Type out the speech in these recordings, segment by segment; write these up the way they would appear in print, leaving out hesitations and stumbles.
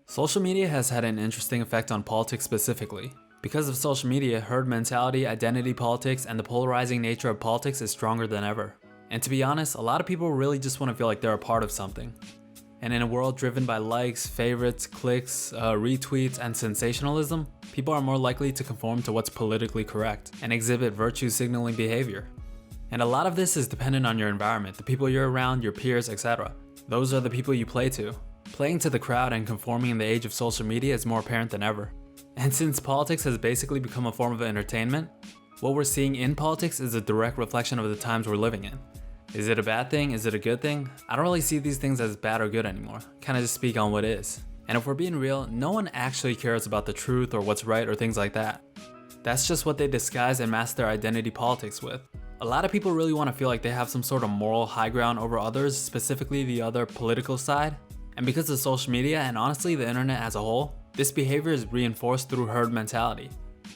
Social media has had an interesting effect on politics specifically. Because of social media, herd mentality, identity politics, and the polarizing nature of politics is stronger than ever. And to be honest, a lot of people really just want to feel like they're a part of something. And in a world driven by likes, favorites, clicks, retweets, and sensationalism, people are more likely to conform to what's politically correct and exhibit virtue signaling behavior. And a lot of this is dependent on your environment, the people you're around, your peers, etc. Those are the people you play to. Playing to the crowd and conforming in the age of social media is more apparent than ever. And since politics has basically become a form of entertainment, what we're seeing in politics is a direct reflection of the times we're living in. Is it a bad thing? Is it a good thing? I don't really see these things as bad or good anymore. Kinda just speak on what is. And if we're being real, no one actually cares about the truth or what's right or things like that. That's just what they disguise and mask their identity politics with. A lot of people really want to feel like they have some sort of moral high ground over others, specifically the other political side. And because of social media and honestly the internet as a whole, this behavior is reinforced through herd mentality.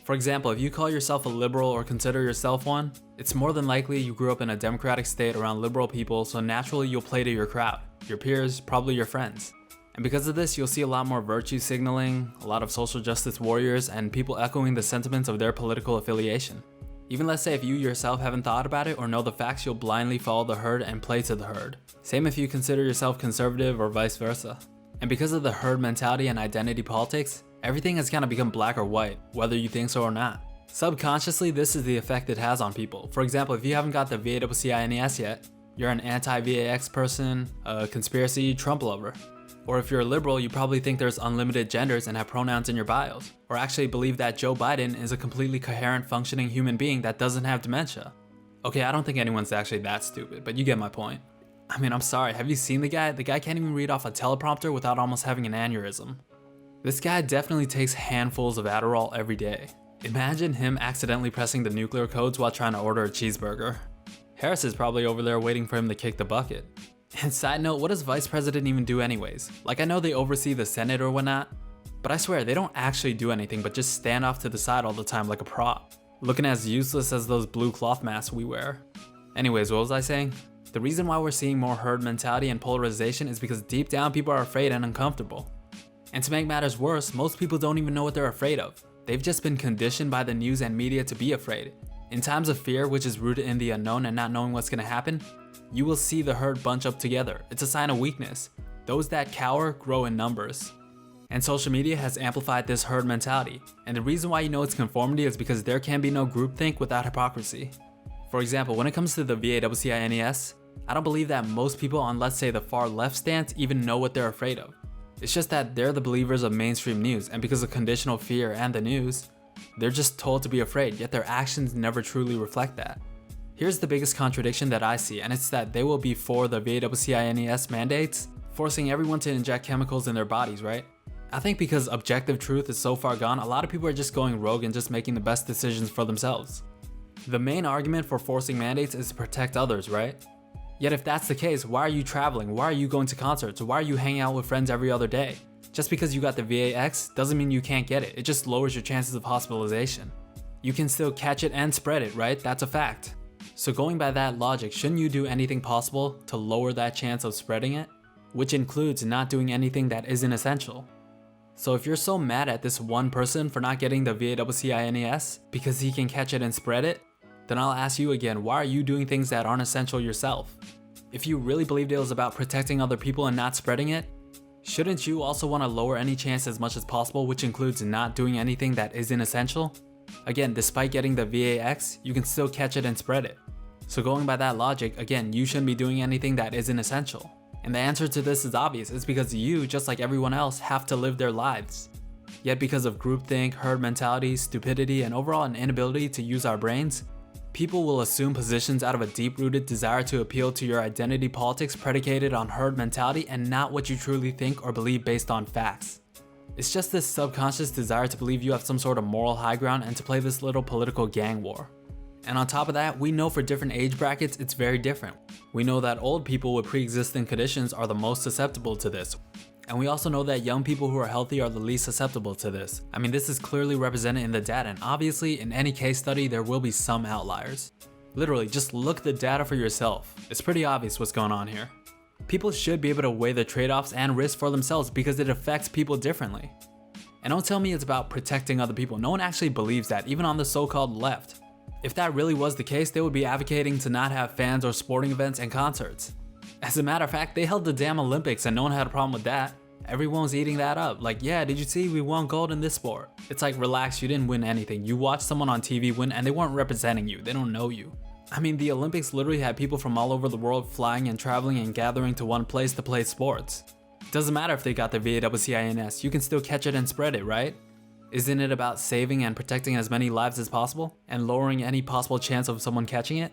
For example, if you call yourself a liberal or consider yourself one, it's more than likely you grew up in a democratic state around liberal people, so naturally you'll play to your crowd, your peers, probably your friends. And because of this, you'll see a lot more virtue signaling, a lot of social justice warriors, and people echoing the sentiments of their political affiliation. Even let's say if you yourself haven't thought about it or know the facts, you'll blindly follow the herd and play to the herd. Same if you consider yourself conservative or vice versa. And because of the herd mentality and identity politics, everything has kind of become black or white, whether you think so or not. Subconsciously, this is the effect it has on people. For example, if you haven't got the VAWCINES yet, you're an anti-VAX person, a conspiracy Trump lover. Or if you're a liberal, you probably think there's unlimited genders and have pronouns in your bios. Or actually believe that Joe Biden is a completely coherent functioning human being that doesn't have dementia. Okay, I don't think anyone's actually that stupid, but you get my point. I mean, I'm sorry, have you seen the guy? The guy can't even read off a teleprompter without almost having an aneurysm. This guy definitely takes handfuls of Adderall every day. Imagine him accidentally pressing the nuclear codes while trying to order a cheeseburger. Harris is probably over there waiting for him to kick the bucket. And side note, what does vice president even do anyways? Like, I know they oversee the Senate or whatnot, but I swear they don't actually do anything but just stand off to the side all the time like a prop, looking as useless as those blue cloth masks we wear. Anyways, what was I saying? The reason why we're seeing more herd mentality and polarization is because deep down people are afraid and uncomfortable. And to make matters worse, most people don't even know what they're afraid of. They've just been conditioned by the news and media to be afraid. In times of fear, which is rooted in the unknown and not knowing what's gonna happen, you will see the herd bunch up together. It's a sign of weakness. Those that cower grow in numbers. And social media has amplified this herd mentality. And the reason why you know it's conformity is because there can be no groupthink without hypocrisy. For example, when it comes to the VAWCINES, I don't believe that most people on, let's say, the far left stance even know what they're afraid of. It's just that they're the believers of mainstream news, and because of conditional fear and the news, they're just told to be afraid, yet their actions never truly reflect that. Here's the biggest contradiction that I see, and it's that they will be for the VAWCINES mandates, forcing everyone to inject chemicals in their bodies, right? I think because objective truth is so far gone, a lot of people are just going rogue and just making the best decisions for themselves. The main argument for forcing mandates is to protect others, right? Yet if that's the case, why are you traveling? Why are you going to concerts? Why are you hanging out with friends every other day? Just because you got the VAX doesn't mean you can't get it. It just lowers your chances of hospitalization. You can still catch it and spread it, right? That's a fact. So going by that logic, shouldn't you do anything possible to lower that chance of spreading it? Which includes not doing anything that isn't essential. So if you're so mad at this one person for not getting the VAWCINES because he can catch it and spread it, then I'll ask you again, why are you doing things that aren't essential yourself? If you really believed it was about protecting other people and not spreading it, shouldn't you also want to lower any chance as much as possible, which includes not doing anything that isn't essential? Again, despite getting the VAX, you can still catch it and spread it. So going by that logic, again, you shouldn't be doing anything that isn't essential. And the answer to this is obvious. It's because you, just like everyone else, have to live their lives. Yet because of groupthink, herd mentality, stupidity, and overall an inability to use our brains, people will assume positions out of a deep-rooted desire to appeal to your identity politics predicated on herd mentality and not what you truly think or believe based on facts. It's just this subconscious desire to believe you have some sort of moral high ground and to play this little political gang war. And on top of that, we know for different age brackets it's very different. We know that old people with pre-existing conditions are the most susceptible to this. And we also know that young people who are healthy are the least susceptible to this. I mean, this is clearly represented in the data, and obviously in any case study there will be some outliers. Literally, just look at the data for yourself. It's pretty obvious what's going on here. People should be able to weigh the trade-offs and risks for themselves because it affects people differently. And don't tell me it's about protecting other people. No one actually believes that, even on the so-called left. If that really was the case, they would be advocating to not have fans or sporting events and concerts. As a matter of fact, they held the damn Olympics and no one had a problem with that. Everyone was eating that up. Like, yeah, did you see we won gold in this sport? It's like, relax, you didn't win anything. You watched someone on TV win and they weren't representing you. They don't know you. I mean, the Olympics literally had people from all over the world flying and traveling and gathering to one place to play sports. Doesn't matter if they got their VAWCINS, you can still catch it and spread it, right? Isn't it about saving and protecting as many lives as possible and lowering any possible chance of someone catching it?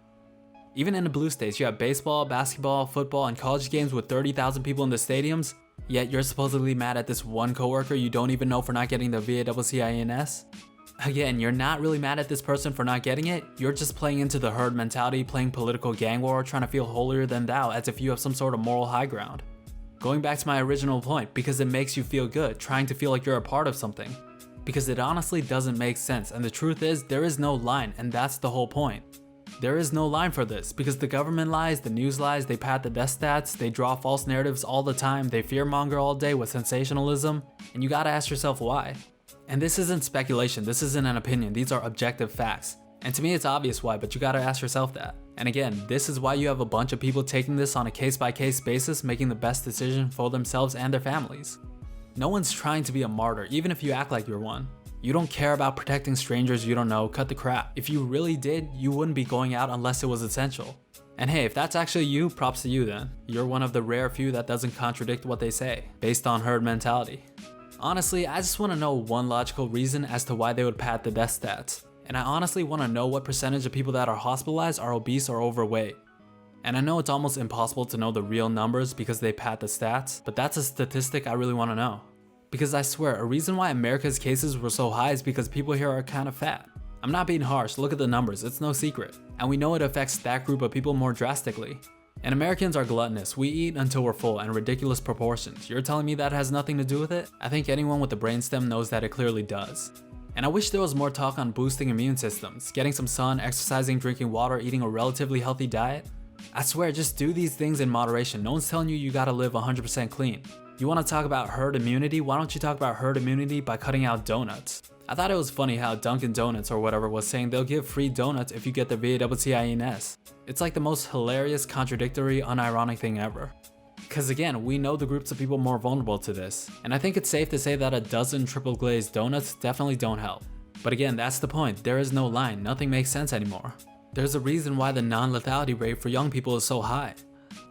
Even in the blue states, you have baseball, basketball, football, and college games with 30,000 people in the stadiums, yet you're supposedly mad at this one coworker you don't even know for not getting the VAWCINS? Again, you're not really mad at this person for not getting it, you're just playing into the herd mentality, playing political gang war, trying to feel holier than thou as if you have some sort of moral high ground. Going back to my original point, because it makes you feel good, trying to feel like you're a part of something. Because it honestly doesn't make sense, and the truth is, there is no line, and that's the whole point. There is no line for this, because the government lies, the news lies, they pad the death stats, they draw false narratives all the time, they fearmonger all day with sensationalism, and you gotta ask yourself why. And this isn't speculation, this isn't an opinion, these are objective facts. And to me it's obvious why, but you gotta ask yourself that. And again, this is why you have a bunch of people taking this on a case-by-case basis, making the best decision for themselves and their families. No one's trying to be a martyr, even if you act like you're one. You don't care about protecting strangers you don't know, cut the crap. If you really did, you wouldn't be going out unless it was essential. And hey, if that's actually you, props to you then. You're one of the rare few that doesn't contradict what they say, based on herd mentality. Honestly, I just want to know one logical reason as to why they would pad the death stats. And I honestly want to know what percentage of people that are hospitalized are obese or overweight. And I know it's almost impossible to know the real numbers because they pad the stats, but that's a statistic I really want to know. Because I swear, a reason why America's cases were so high is because people here are kind of fat. I'm not being harsh, look at the numbers, it's no secret. And we know it affects that group of people more drastically. And Americans are gluttonous, we eat until we're full in ridiculous proportions. You're telling me that has nothing to do with it? I think anyone with a brainstem knows that it clearly does. And I wish there was more talk on boosting immune systems, getting some sun, exercising, drinking water, eating a relatively healthy diet. I swear, just do these things in moderation. No one's telling you you gotta live 100% clean. You wanna talk about herd immunity? Why don't you talk about herd immunity by cutting out donuts? I thought it was funny how Dunkin' Donuts or whatever was saying they'll give free donuts if you get the VAWCINS. It's like the most hilarious, contradictory, unironic thing ever. Cause again, we know the groups of people more vulnerable to this, and I think it's safe to say that a dozen triple glazed donuts definitely don't help. But again, that's the point, there is no line, nothing makes sense anymore. There's a reason why the non-lethality rate for young people is so high.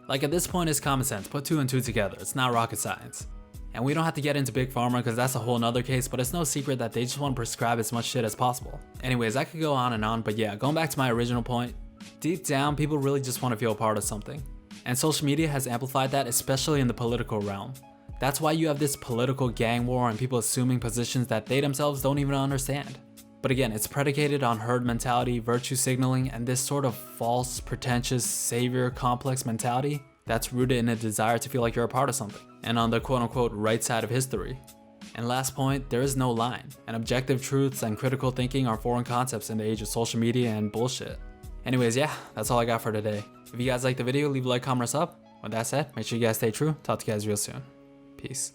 Like at this point it's common sense, put 2 and 2 together, it's not rocket science. And we don't have to get into Big Pharma because that's a whole nother case, but it's no secret that they just want to prescribe as much shit as possible. Anyways, I could go on and on, but yeah, going back to my original point, deep down people really just want to feel a part of something. And social media has amplified that, especially in the political realm. That's why you have this political gang war and people assuming positions that they themselves don't even understand. But again, it's predicated on herd mentality, virtue signaling, and this sort of false, pretentious, savior complex mentality that's rooted in a desire to feel like you're a part of something, and on the quote-unquote right side of history. And last point, there is no line, and objective truths and critical thinking are foreign concepts in the age of social media and bullshit. Anyways, yeah, that's all I got for today. If you guys liked the video, leave a like, comment, or sub. With that said, make sure you guys stay true. Talk to you guys real soon. Peace.